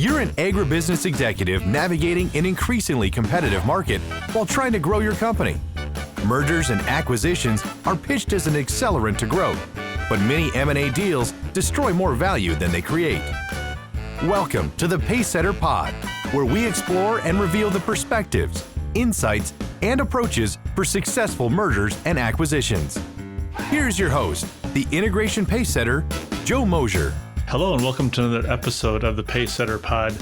You're an agribusiness executive navigating an increasingly competitive market while trying to grow your company. Mergers and acquisitions are pitched as an accelerant to growth, but many M&A deals destroy more value than they create. Welcome to the Pacesetter Pod, where we explore and reveal the perspectives, insights, and approaches for successful mergers and acquisitions. Here's your host, the Integration Pacesetter, Joe Mosier. Hello and welcome to another episode of the Pacesetter Pod.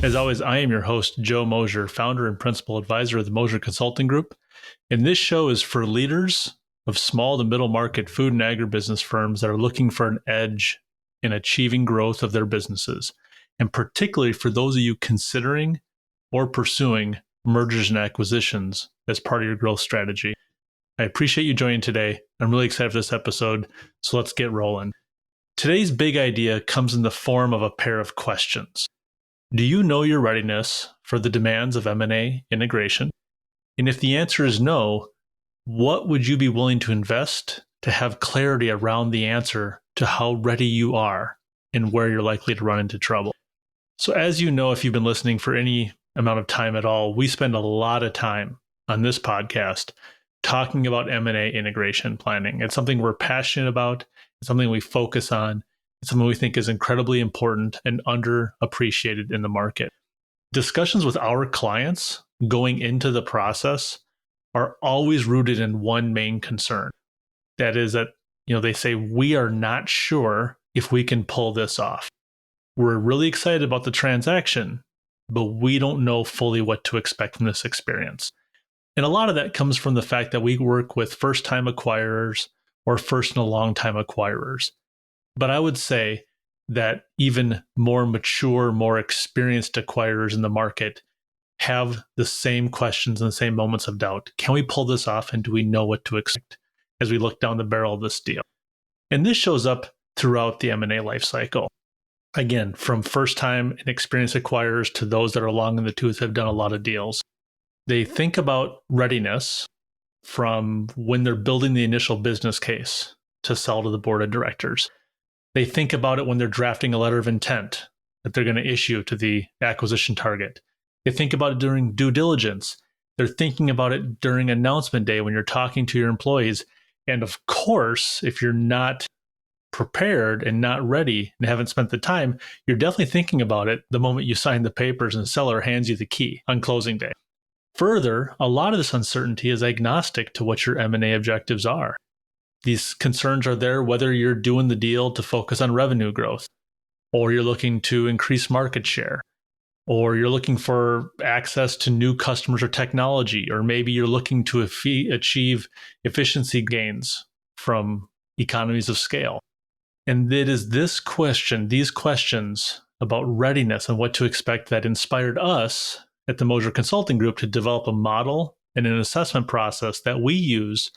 As always, I am your host, Joe Mosier, founder and principal advisor of the Mosier Consulting Group. And this show is for leaders of small to middle market food and agribusiness firms that are looking for an edge in achieving growth of their businesses, and particularly for those of you considering or pursuing mergers and acquisitions as part of your growth strategy. I appreciate you joining today. I'm really excited for this episode, so let's get rolling. Today's big idea comes in the form of a pair of questions. Do you know your readiness for the demands of M&A integration? And if the answer is no, what would you be willing to invest to have clarity around the answer to how ready you are and where you're likely to run into trouble? So as you know, if you've been listening for any amount of time at all, we spend a lot of time on this podcast talking about M&A integration planning. It's something we're passionate about. It's something we focus on. It's something we think is incredibly important and underappreciated in the market. Discussions with our clients going into the process are always rooted in one main concern. That is that, they say, we are not sure if we can pull this off. We're really excited about the transaction, but we don't know fully what to expect from this experience. And a lot of that comes from the fact that we work with first-time acquirers or first and a long-time acquirers. But I would say that even more mature, more experienced acquirers in the market have the same questions and the same moments of doubt. Can we pull this off, and do we know what to expect as we look down the barrel of this deal? And this shows up throughout the M&A lifecycle. Again, from first-time and experienced acquirers to those that are long in the tooth have done a lot of deals. They think about readiness from when they're building the initial business case to sell to the board of directors. They think about it when they're drafting a letter of intent that they're going to issue to the acquisition target. They think about it during due diligence. They're thinking about it during announcement day when you're talking to your employees. And of course, if you're not prepared and not ready and haven't spent the time, you're definitely thinking about it the moment you sign the papers and the seller hands you the key on closing day. Further, a lot of this uncertainty is agnostic to what your M&A objectives are. These concerns are there whether you're doing the deal to focus on revenue growth, or you're looking to increase market share, or you're looking for access to new customers or technology, or maybe you're looking to achieve efficiency gains from economies of scale. And it is these questions about readiness and what to expect that inspired us at the Mosier Consulting Group to develop a model and an assessment process that we use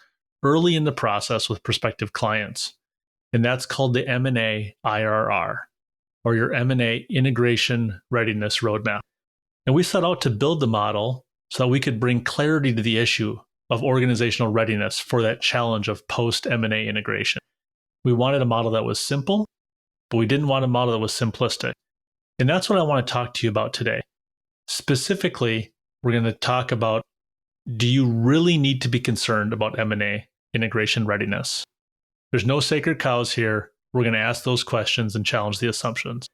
early in the process with prospective clients. And that's called the M&A IRR, or your M&A Integration Readiness Roadmap. And we set out to build the model so that we could bring clarity to the issue of organizational readiness for that challenge of post-M&A integration. We wanted a model that was simple, but we didn't want a model that was simplistic. And that's what I want to talk to you about today. Specifically, we're going to talk about, do you really need to be concerned about M&A integration readiness? There's no sacred cows here. We're going to ask those questions and challenge the assumptions.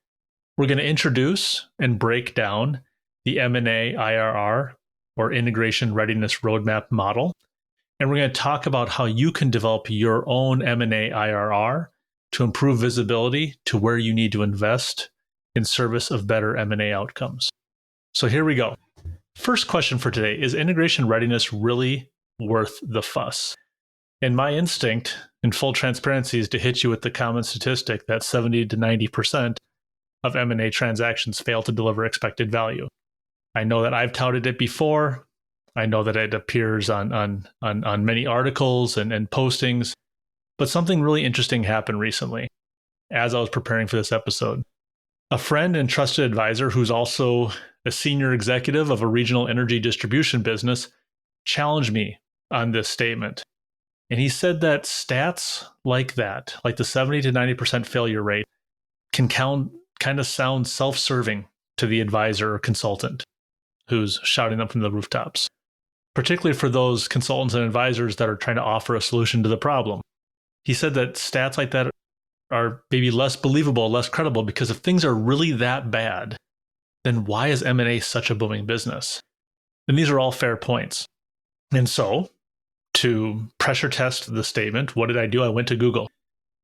We're going to introduce and break down the M&A IRR, or Integration Readiness Roadmap model. And we're going to talk about how you can develop your own M&A IRR to improve visibility to where you need to invest in service of better M&A outcomes. So here we go. First question for today: is integration readiness really worth the fuss? And my instinct, in full transparency, is to hit you with the common statistic that 70 to 90% of M&A transactions fail to deliver expected value. I know that I've touted it before. I know that it appears on many articles and postings. But something really interesting happened recently as I was preparing for this episode. A friend and trusted advisor who's also a senior executive of a regional energy distribution business challenged me on this statement. And he said that stats like that, like the 70 to 90% failure rate, can kind of sound self-serving to the advisor or consultant who's shouting them from the rooftops, particularly for those consultants and advisors that are trying to offer a solution to the problem. He said that stats like that are maybe less believable, less credible, because if things are really that bad, then why is M&A such a booming business? And these are all fair points. And so, to pressure test the statement, what did I do? I went to Google.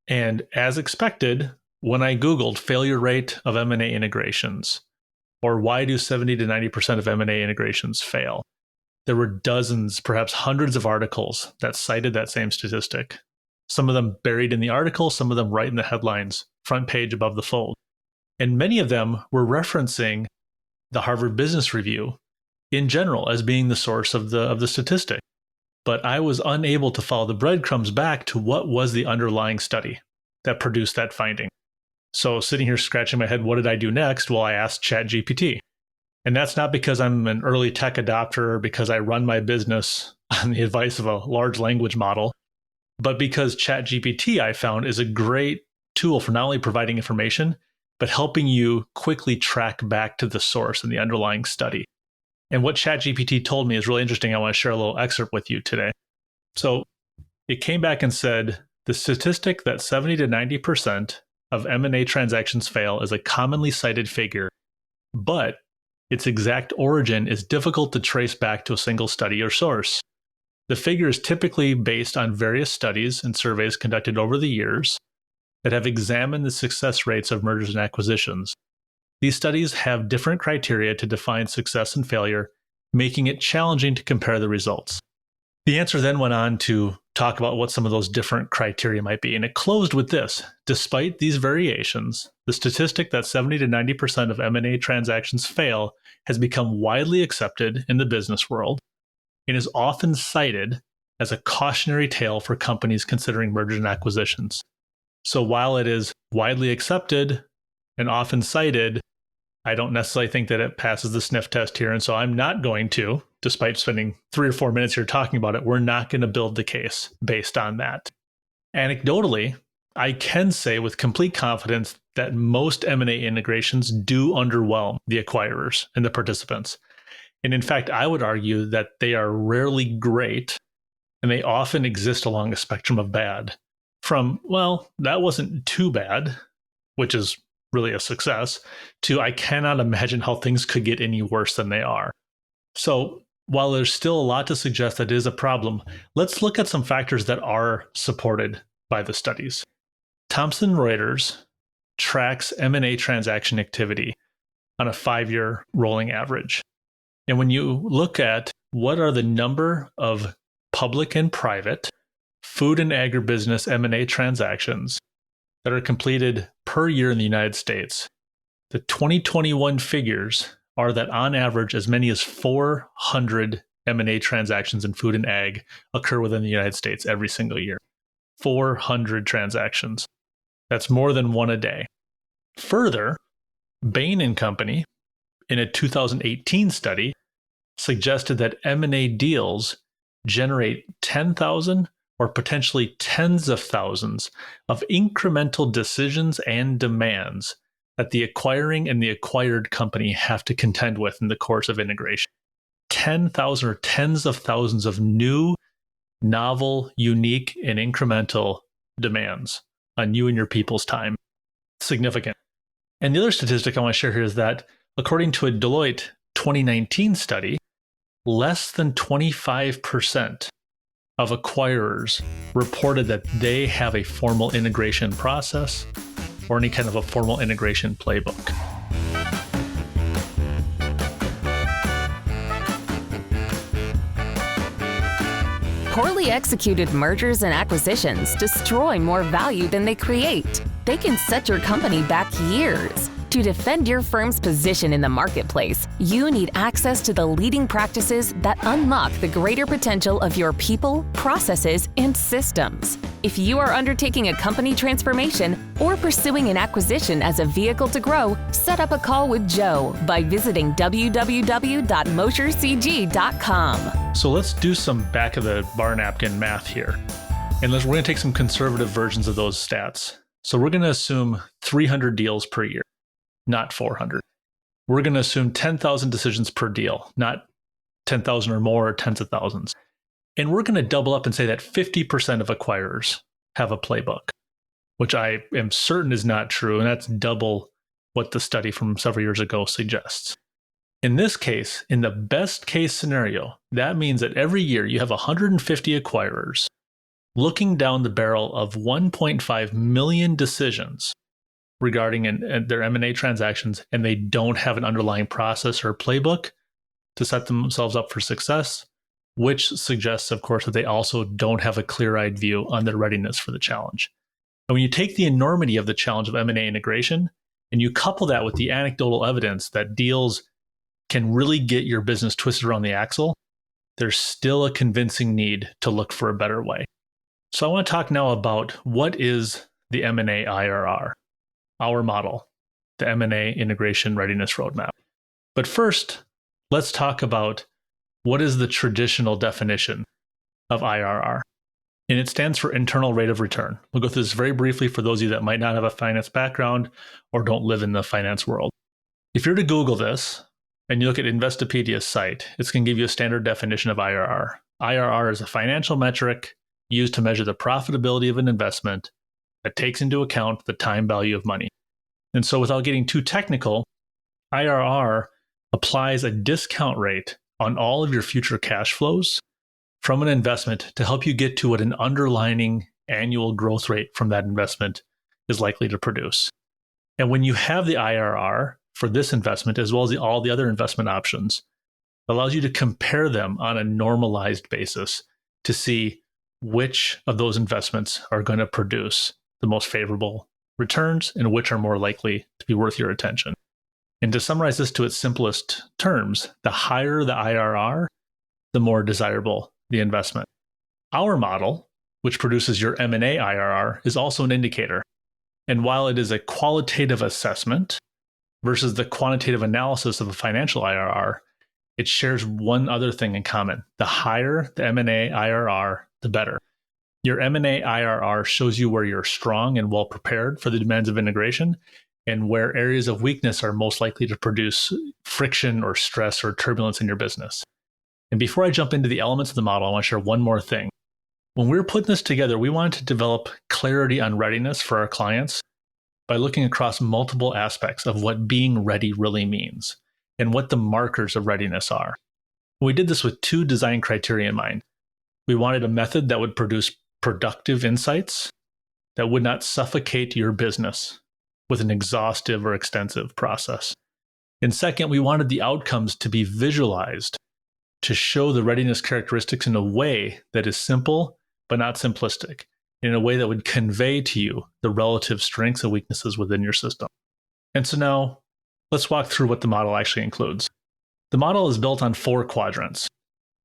And as expected, when I Googled failure rate of M&A integrations, or why do 70 to 90% of M&A integrations fail, there were dozens, perhaps hundreds of articles that cited that same statistic. Some of them buried in the article, some of them right in the headlines, front page above the fold. And many of them were referencing the Harvard Business Review in general as being the source of the statistic. But I was unable to follow the breadcrumbs back to what was the underlying study that produced that finding. So sitting here scratching my head, what did I do next? Well, I asked ChatGPT. And that's not because I'm an early tech adopter or because I run my business on the advice of a large language model, but because ChatGPT, I found, is a great tool for not only providing information, but helping you quickly track back to the source and the underlying study. And what ChatGPT told me is really interesting. I want to share a little excerpt with you today. So it came back and said, the statistic that 70 to 90% of M&A transactions fail is a commonly cited figure, but its exact origin is difficult to trace back to a single study or source. The figure is typically based on various studies and surveys conducted over the years that have examined the success rates of mergers and acquisitions. These studies have different criteria to define success and failure, making it challenging to compare the results. The answer then went on to talk about what some of those different criteria might be, and it closed with this. Despite these variations, the statistic that 70 to 90% of M&A transactions fail has become widely accepted in the business world and is often cited as a cautionary tale for companies considering mergers and acquisitions. So while it is widely accepted and often cited, I don't necessarily think that it passes the sniff test here. And so I'm not going to, despite spending 3 or 4 minutes here talking about it, we're not going to build the case based on that. Anecdotally, I can say with complete confidence that most M&A integrations do underwhelm the acquirers and the participants. And in fact, I would argue that they are rarely great, and they often exist along a spectrum of bad. From, well, that wasn't too bad, which is really a success, to I cannot imagine how things could get any worse than they are. So while there's still a lot to suggest that it is a problem, let's look at some factors that are supported by the studies. Thomson Reuters tracks M&A transaction activity on a 5-year rolling average. And when you look at what are the number of public and private food and agribusiness M&A transactions that are completed per year in the United States, the 2021 figures are that on average, as many as 400 M&A transactions in food and ag occur within the United States every single year. 400 transactions. That's more than one a day. Further, Bain and Company, in a 2018 study, suggested that M&A deals generate 10,000 or potentially tens of thousands of incremental decisions and demands that the acquiring and the acquired company have to contend with in the course of integration. 10,000 or tens of thousands of new, novel, unique, and incremental demands on you and your people's time. Significant. And the other statistic I want to share here is that according to a Deloitte 2019 study, less than 25% of acquirers reported that they have a formal integration process or any kind of a formal integration playbook. Poorly executed mergers and acquisitions destroy more value than they create. They can set your company back years. To defend your firm's position in the marketplace, you need access to the leading practices that unlock the greater potential of your people, processes, and systems. If you are undertaking a company transformation or pursuing an acquisition as a vehicle to grow, set up a call with Joe by visiting www.moshercg.com. So let's do some back of the bar napkin math here. And we're going to take some conservative versions of those stats. So we're going to assume 300 deals per year. Not 400. we're going to assume 10,000 decisions per deal, not 10,000 or more or tens of thousands. And we're going to double up and say that 50% of acquirers have a playbook, which I am certain is not true. And that's double what the study from several years ago suggests. In this case, in the best case scenario, that means that every year you have 150 acquirers looking down the barrel of 1.5 million decisions regarding their M&A transactions, and they don't have an underlying process or playbook to set themselves up for success, which suggests, of course, that they also don't have a clear-eyed view on their readiness for the challenge. And when you take the enormity of the challenge of M&A integration, and you couple that with the anecdotal evidence that deals can really get your business twisted around the axle, there's still a convincing need to look for a better way. So I want to talk now about what is the M&A IRR, our model, the M&A integration readiness roadmap. But first, let's talk about what is the traditional definition of IRR. And it stands for internal rate of return. We'll go through this very briefly for those of you that might not have a finance background or don't live in the finance world. If you're to Google this and you look at Investopedia's site, it's going to give you a standard definition of IRR. IRR is a financial metric used to measure the profitability of an investment that takes into account the time value of money. And so without getting too technical, IRR applies a discount rate on all of your future cash flows from an investment to help you get to what an underlying annual growth rate from that investment is likely to produce. And when you have the IRR for this investment, as well as all the other investment options, it allows you to compare them on a normalized basis to see which of those investments are going to produce the most favorable returns and which are more likely to be worth your attention. And to summarize this to its simplest terms, the higher the IRR, the more desirable the investment. Our model, which produces your M&A IRR, is also an indicator. And while it is a qualitative assessment versus the quantitative analysis of a financial IRR, it shares one other thing in common. The higher the M&A IRR, the better. Your M&A IRR shows you where you're strong and well prepared for the demands of integration, and where areas of weakness are most likely to produce friction or stress or turbulence in your business. And before I jump into the elements of the model, I want to share one more thing. When we were putting this together, we wanted to develop clarity on readiness for our clients by looking across multiple aspects of what being ready really means and what the markers of readiness are. We did this with two design criteria in mind. We wanted a method that would produce productive insights that would not suffocate your business with an exhaustive or extensive process. And second, we wanted the outcomes to be visualized to show the readiness characteristics in a way that is simple but not simplistic, in a way that would convey to you the relative strengths and weaknesses within your system. And so now, let's walk through what the model actually includes. The model is built on 4 quadrants.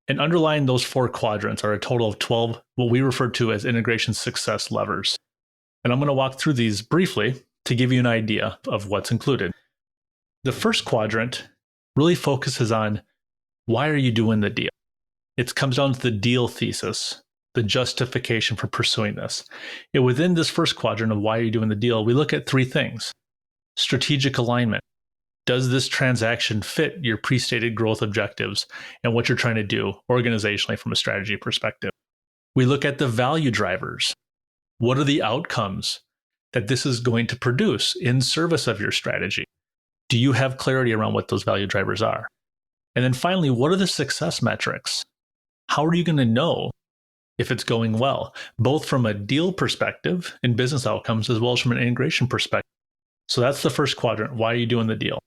And underlying those 4 quadrants are a total of 12, what we refer to as integration success levers. And I'm going to walk through these briefly to give you an idea of what's included. The first quadrant really focuses on why are you doing the deal? It comes down to the deal thesis, the justification for pursuing this. And within this first quadrant of why are you doing the deal, we look at 3 things. Strategic alignment. Does this transaction fit your pre-stated growth objectives and what you're trying to do organizationally from a strategy perspective? We look at the value drivers. What are the outcomes that this is going to produce in service of your strategy? Do you have clarity around what those value drivers are? And then finally, what are the success metrics? How are you going to know if it's going well, both from a deal perspective and business outcomes, as well as from an integration perspective? So that's the first quadrant. Why are you doing the deal?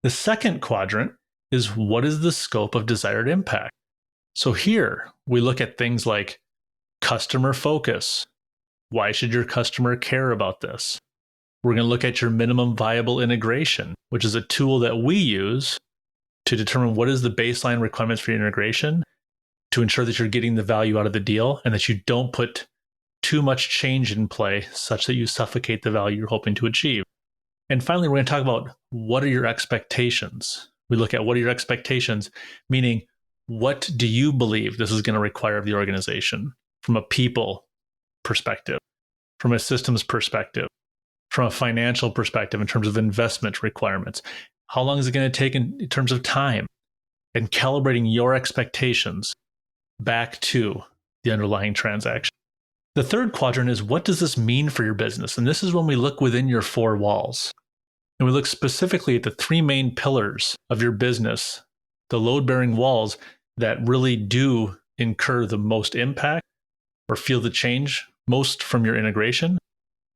The second quadrant is what is the scope of desired impact? So here we look at things like customer focus. Why should your customer care about this? We're going to look at your minimum viable integration, which is a tool that we use to determine what is the baseline requirements for your integration to ensure that you're getting the value out of the deal and that you don't put too much change in play such that you suffocate the value you're hoping to achieve. And finally, we're going to talk about what are your expectations. We look at what are your expectations, meaning what do you believe this is going to require of the organization from a people perspective, from a systems perspective, from a financial perspective in terms of investment requirements. How long is it going to take in terms of time? And calibrating your expectations back to the underlying transaction. The third quadrant is, what does this mean for your business? And this is when we look within your four walls. And we look specifically at the three main pillars of your business, the load-bearing walls that really do incur the most impact or feel the change most from your integration,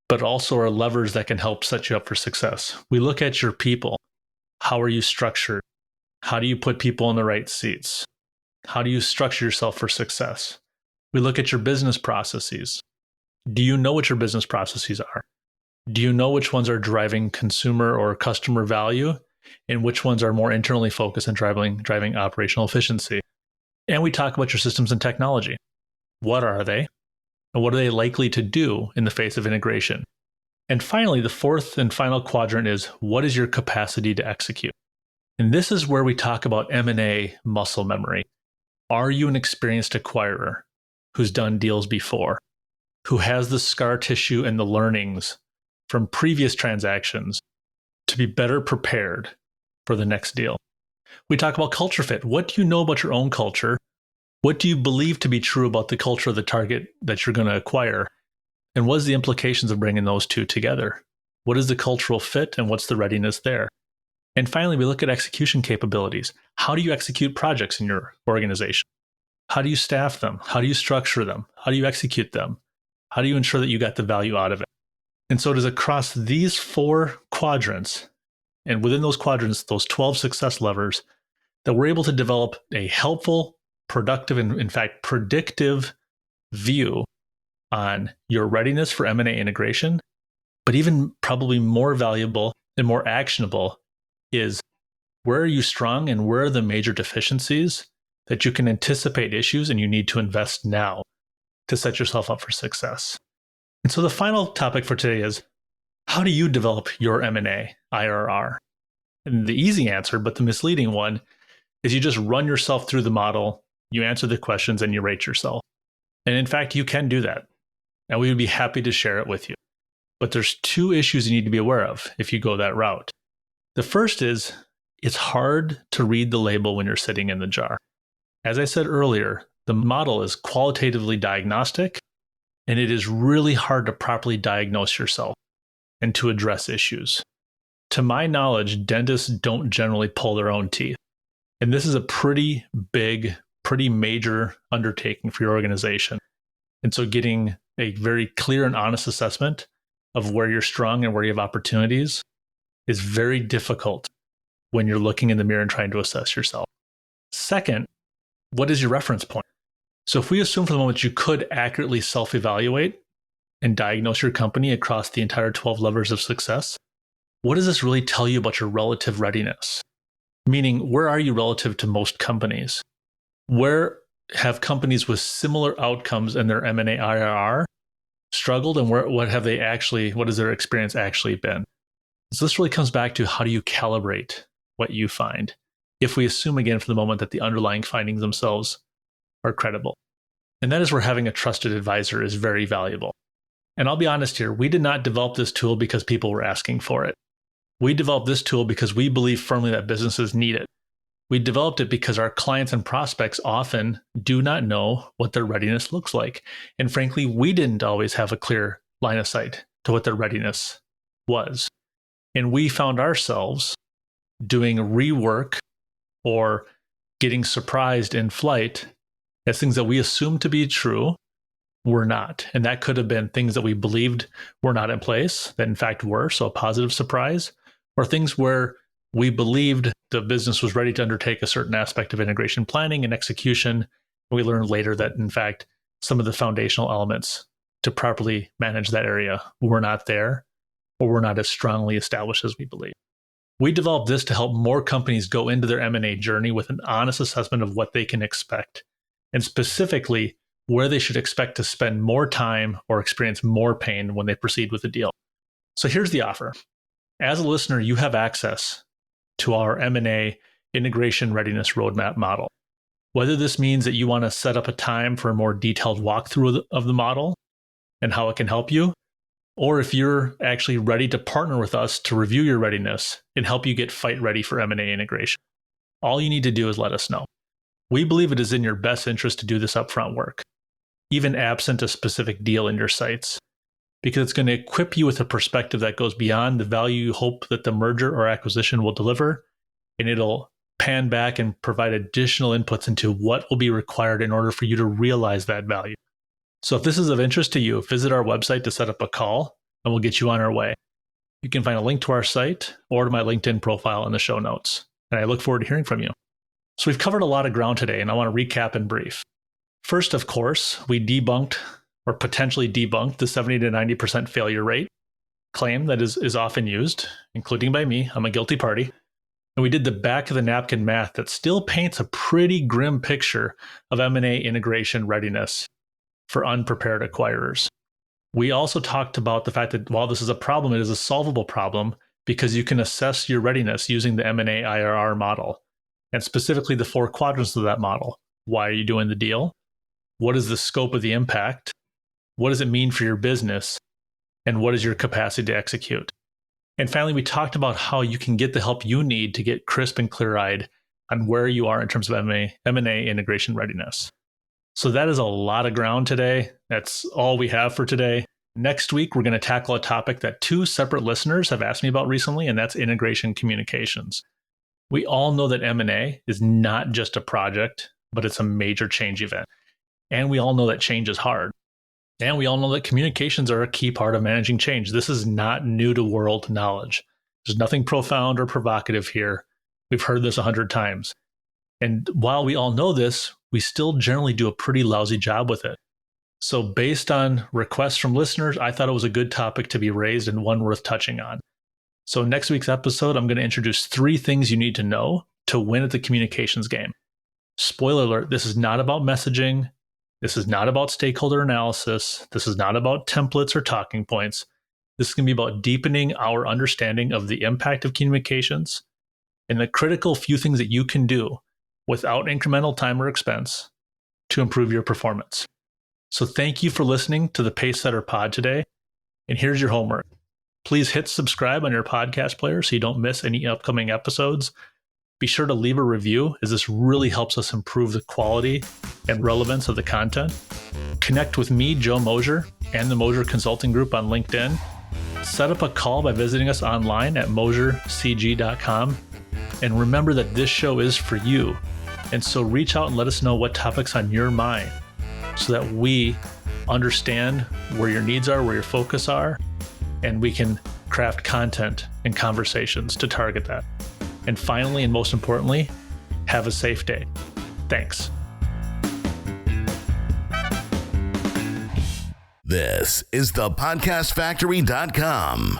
but also are levers that can help set you up for success. We look at your people. How are you structured? How do you put people in the right seats? How do you structure yourself for success? We look at your business processes. Do you know what your business processes are? Do you know which ones are driving consumer or customer value and which ones are more internally focused and driving operational efficiency? And we talk about your systems and technology. What are they? And what are they likely to do in the face of integration? And finally, the fourth and final quadrant is, what is your capacity to execute? And this is where we talk about M&A muscle memory. Are you an experienced acquirer who's done deals before, who has the scar tissue and the learnings from previous transactions to be better prepared for the next deal? We talk about culture fit. What do you know about your own culture? What do you believe to be true about the culture of the target that you're going to acquire? And what is the implications of bringing those two together? What is the cultural fit and what's the readiness there? And finally, we look at execution capabilities. How do you execute projects in your organization? How do you staff them? How do you structure them? How do you execute them? How do you ensure that you got the value out of it? And so it is across these four quadrants, and within those quadrants, those 12 success levers, that we're able to develop a helpful, productive, and in fact, predictive view on your readiness for M&A integration. But even probably more valuable and more actionable is, where are you strong and where are the major deficiencies that you can anticipate issues and you need to invest now to set yourself up for success? And so the final topic for today is, how do you develop your M&A IRR? And the easy answer, but the misleading one, is you just run yourself through the model, you answer the questions, and you rate yourself. And in fact, you can do that. And we would be happy to share it with you. But there's two issues you need to be aware of if you go that route. The first is, it's hard to read the label when you're sitting in the jar. As I said earlier, the model is qualitatively diagnostic, and it is really hard to properly diagnose yourself and to address issues. To my knowledge, dentists don't generally pull their own teeth. And this is a pretty big, pretty major undertaking for your organization. And so getting a very clear and honest assessment of where you're strong and where you have opportunities is very difficult when you're looking in the mirror and trying to assess yourself. Second, what is your reference point? So if we assume for the moment you could accurately self-evaluate and diagnose your company across the entire 12 levers of success, what does this really tell you about your relative readiness? Meaning, where are you relative to most companies? Where have companies with similar outcomes in their M&A IRR struggled, and what has their experience actually been? So this really comes back to, how do you calibrate what you find, if we assume again for the moment that the underlying findings themselves are credible? And that is where having a trusted advisor is very valuable. And I'll be honest here, we did not develop this tool because people were asking for it. We developed this tool because we believe firmly that businesses need it. We developed it because our clients and prospects often do not know what their readiness looks like. And frankly, we didn't always have a clear line of sight to what their readiness was. And we found ourselves doing rework or getting surprised in flight as things that we assumed to be true were not. And that could have been things that we believed were not in place that in fact were, so a positive surprise, or things where we believed the business was ready to undertake a certain aspect of integration planning and execution. And we learned later that in fact, some of the foundational elements to properly manage that area were not there, or were not as strongly established as we believe. We developed this to help more companies go into their M&A journey with an honest assessment of what they can expect, and specifically where they should expect to spend more time or experience more pain when they proceed with a deal. So here's the offer. As a listener, you have access to our M&A integration readiness roadmap model. Whether this means that you want to set up a time for a more detailed walkthrough of the model and how it can help you, or if you're actually ready to partner with us to review your readiness and help you get fight ready for M&A integration. All you need to do is let us know. We believe it is in your best interest to do this upfront work, even absent a specific deal in your sights, because it's going to equip you with a perspective that goes beyond the value you hope that the merger or acquisition will deliver, and it'll pan back and provide additional inputs into what will be required in order for you to realize that value. So if this is of interest to you, visit our website to set up a call, and we'll get you on our way. You can find a link to our site or to my LinkedIn profile in the show notes, and I look forward to hearing from you. So we've covered a lot of ground today, and I want to recap in brief. First, of course, we debunked or potentially debunked the 70 to 90% failure rate claim that is often used, including by me. I'm a guilty party. And we did the back of the napkin math that still paints a pretty grim picture of M&A integration readiness for unprepared acquirers. We also talked about the fact that while this is a problem, it is a solvable problem because you can assess your readiness using the M&A IRR model, and specifically the 4 quadrants of that model. Why are you doing the deal? What is the scope of the impact? What does it mean for your business? And what is your capacity to execute? And finally, we talked about how you can get the help you need to get crisp and clear-eyed on where you are in terms of M&A integration readiness. So that is a lot of ground today. That's all we have for today. Next week, we're going to tackle a topic that 2 separate listeners have asked me about recently, and that's integration communications. We all know that M&A is not just a project, but it's a major change event. And we all know that change is hard. And we all know that communications are a key part of managing change. This is not new to world knowledge. There's nothing profound or provocative here. We've heard this 100 times. And while we all know this, we still generally do a pretty lousy job with it. So based on requests from listeners, I thought it was a good topic to be raised and one worth touching on. So next week's episode, I'm going to introduce 3 things you need to know to win at the communications game. Spoiler alert, this is not about messaging. This is not about stakeholder analysis. This is not about templates or talking points. This is going to be about deepening our understanding of the impact of communications and the critical few things that you can do without incremental time or expense to improve your performance. So thank you for listening to the Pacesetter Pod today. And here's your homework. Please hit subscribe on your podcast player so you don't miss any upcoming episodes. Be sure to leave a review, as this really helps us improve the quality and relevance of the content. Connect with me, Joe Mosier, and the Mosier Consulting Group on LinkedIn. Set up a call by visiting us online at mosiercg.com. And remember that this show is for you. And so reach out and let us know what topics on your mind so that we understand where your needs are, where your focus are, and we can craft content and conversations to target that. And finally, and most importantly, have a safe day. Thanks. This is the podcastfactory.com.